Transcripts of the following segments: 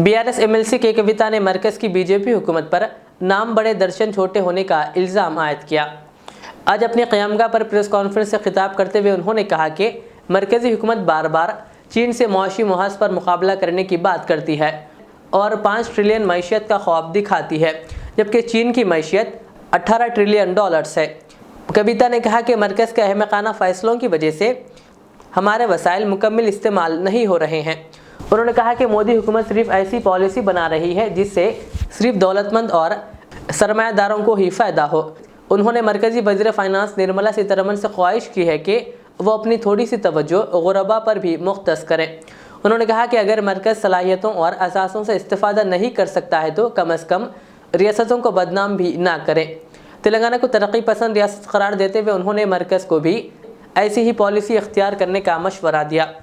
BRS MLC के कविता ने मरकज की बीजेपी हुकूमत पर नाम बड़े दर्शन छोटे होने का इल्ज़ाम आयद किया। आज अपनी क़यामगाह पर प्रेस कॉन्फ्रेंस से खिताब करते हुए उन्होंने कहा कि मरकज़ी हुकूमत बार बार चीन से मुआशी मुहाज पर मुकाबला करने की बात करती है और 5 ट्रिलियन मैशियत का ख्वाब दिखाती है, जबकि चीन की मैशियत $18 ट्रिलियन है। कविता ने कहा कि मरकज़ के अहमकाना फ़ैसलों की वजह से हमारे वसाइल मुकम्मल इस्तेमाल नहीं हो रहे हैं। उन्होंने कहा कि मोदी हुकूमत सिर्फ ऐसी पॉलिसी बना रही है जिससे सिर्फ दौलतमंद और सरमायादारों को ही फ़ायदा हो। उन्होंने मरकज़ी वज़ीर फ़ाइनांस निर्मला सीतारमण से ख्वाहिश की है कि वो अपनी थोड़ी सी तवज्जो गुरबा पर भी मुख्तस करें। उन्होंने कहा कि अगर मरकज़ सलाहियतों और असासों से इस्तेफ़ादा नहीं कर सकता है तो कम अज़ कम रियासतों को बदनाम भी ना करें। तेलंगाना को तरक्की पसंद रियासत करार देते हुए उन्होंने मरकज़ को भी ऐसी ही पॉलिसी इख्तियार करने का मशवरा दिया।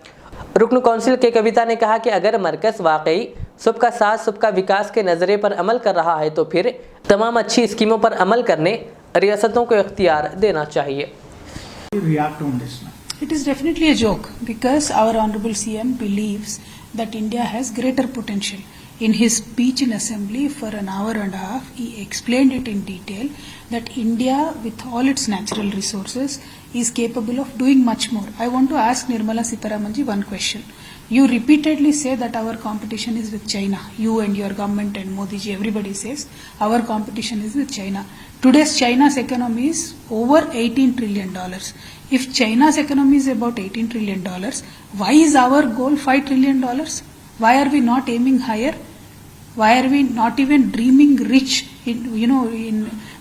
रुकन कौंसिल के कविता ने कहा कि अगर मरकज़ वाकई सबका साथ सबका विकास के नज़रिए पर अमल कर रहा है तो फिर तमाम अच्छी स्कीमों पर अमल करने रियासतों को इख्तियार देना चाहिए। It is definitely a joke because our Honorable CM believes that India has greater potential. In his speech in Assembly for an hour and a half, he explained it in detail that India, with all its natural resources, is capable of doing much more. I want to ask Nirmala Sitharamanji one question. You repeatedly say that our competition is with China. You and your government and Modi ji, everybody says our competition is with China. Today's China's economy is over $18 trillion. If China's economy is about $18 trillion, why is our goal $5 trillion? Why are we not aiming higher? Why are we not even dreaming rich?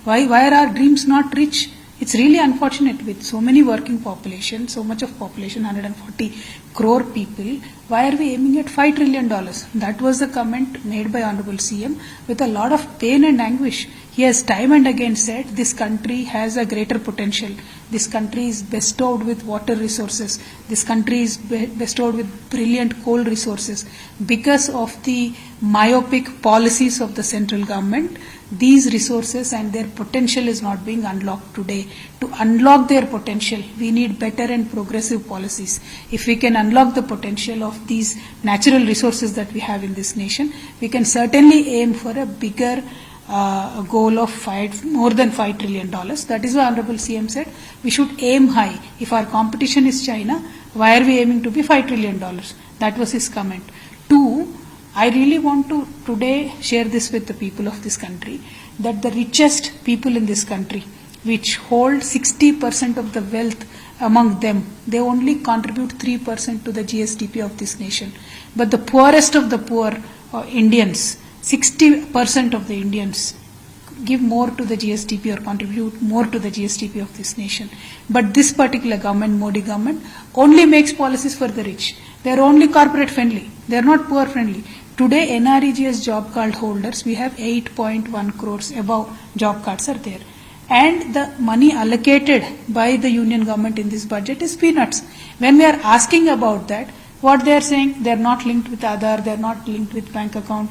Why are our dreams not rich? It's really unfortunate with so many working population, so much of population, 140 crore people. Why are we aiming at $5 trillion? That was the comment made by Honorable CM with a lot of pain and anguish. He has time and again said this country has a greater potential. This country is bestowed with water resources. This country is bestowed with brilliant coal resources. Because of the myopic policies of the central government, these resources and their potential is not being unlocked today. To unlock their potential, we need better and progressive policies. If we can unlock the potential of these natural resources that we have in this nation, we can certainly aim for a bigger goal of more than $5 trillion. That is why Honorable CM said we should aim high. If our competition is China, why are we aiming to be $5 trillion? That was his comment. 2, I really want to today share this with the people of this country, that the richest people in this country, which hold 60% of the wealth among them, they only contribute 3% to the GSDP of this nation. But the poorest of the poor Indians, 60% of the Indians give more to the GSDP or contribute more to the GSDP of this nation. But this particular government, Modi government, only makes policies for the rich. They are only corporate friendly. They are not poor friendly. Today, NREGS job card holders, we have 8.1 crores above job cards are there. And the money allocated by the union government in this budget is peanuts. When we are asking about that, what they are saying, they are not linked with Aadhaar, they are not linked with bank account.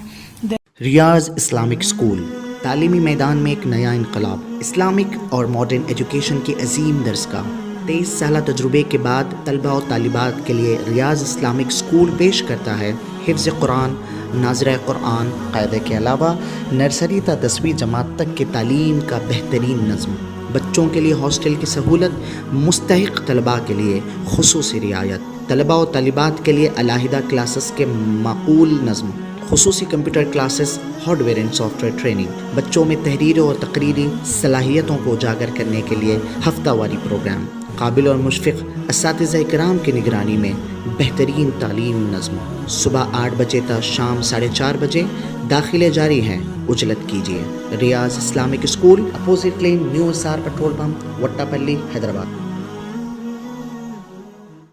Riyaz Islamic school तालीमी मैदान में एक नया इनकलाब। Islamic और modern education की अजीम दरसगाह। 23 साल तजुर्बे के बाद तलबा और तालिबात के लिए रियाज इस्लामिक स्कूल पेश करता है हिफ्ज़ कुरान, नाज़िरा कुरान, क़ायदे के अलावा नर्सरी ता 10वीं जमात तक की तालीम का बेहतरीन नज़्म। बच्चों के लिए हॉस्टल की सहूलत, मुस्तहिक़ तलबा के लिए खुसूसी रियायत, तलबा और तालिबात के लिए अलहदा क्लासेस के माकूल नज़्म, खुसूसी computer classes, hardware and software training, बच्चों में तहरीर और तकरीरी सलाहियतों को उजागर करने के लिए हफ्तावारी प्रोग्राम, काबिल और मुशफ़िक़ असातिज़ा इकराम की निगरानी में बेहतरीन तालीम नज़्म। सुबह 8 बजे तक शाम 4:30 बजे दाखिले जारी हैं, उजलत कीजिए। Riyaz Islamic school, opposite lane, new SR petrol pump, Vattapalli, Hyderabad.